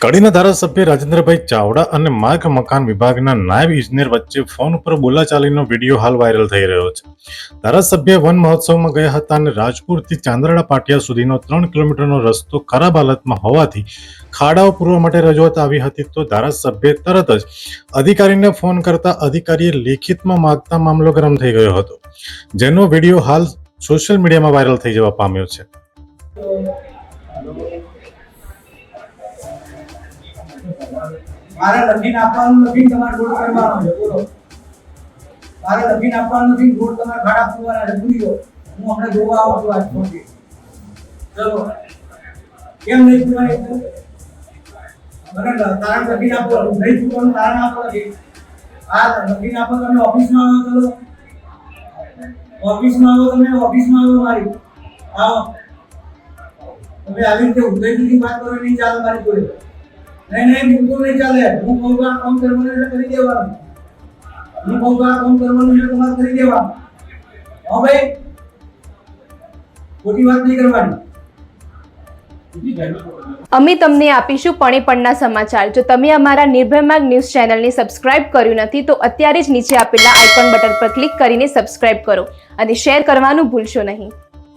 કડીના ધારાસભ્ય રાજેન્દ્રભાઈ ચાવડા અને માર્ગ મકાન વિભાગના નાયબ ઇજનેર વચ્ચે ફોન ઉપર બોલાચાલીનો વિડીયો હાલ વાયરલ થઈ રહ્યો છે. ધારાસભ્ય વન મહોત્સવમાં ગયા હતા અને રાજપુરથી ચાંદરડા પાટિયા સુધીનો 3 કિલોમીટરનો રસ્તો ખરાબ હાલતમાં હોવાથી ખાડાઓ પૂરવા માટે રજૂઆત આવી હતી, તો ધારાસભ્ય તરત જ અધિકારીને ફોન કરતા અધિકારીએ લેખિતમાં માંગતા મામલો ગરમ થઈ ગયો હતો, જેનો વિડીયો હાલ સોશિયલ મીડિયામાં વાયરલ થઈ જવા પામ્યો છે. મારે લખીને આપવાનું નથી, તમારે રોડ કરવાનો છે. બોલો, મારે લખીને આપવાનું નથી, રોડ તમારે ખાડા પૂરવાના છે. ભૂલી ગયો, હું હમણાં જોવા આવું છું. આજ પહોંચી ચલો, કેમ નહીં પૂરવાની? મને તારણ લખીને આપો, નહીં પૂરવાનું તારણ આપો. આ લખીને આપો. તમે ઓફિસમાં આવો, ચલો ઓફિસમાં આવો, તમે ઓફિસમાં આવો. મારી આવો, તમે આવી રીતે ઉદયથી વાત કરો, નહીં ચાલે મારી જોડે. નહીં બિલકુલ નહીં ચાલે. હું કહું આ કામ કરવાનું એટલે કરી દેવાનું. હું કહું આ કામ કરવાનું એટલે તમારે કરી દેવાનું. હા ભાઈ, ખોટી વાત નહીં કરવાની. અમે તમને આપીશું પણેપણના સમાચાર. જો તમે અમારા નિર્ભય માર્ગ ન્યૂઝ ચેનલને સબસ્ક્રાઇબ કર્યું નથી તો અત્યારે જ નીચે આપેલા આઇકોન બટન પર ક્લિક કરીને સબસ્ક્રાઇબ કરો અને શેર કરવાનું ભૂલશો નહીં.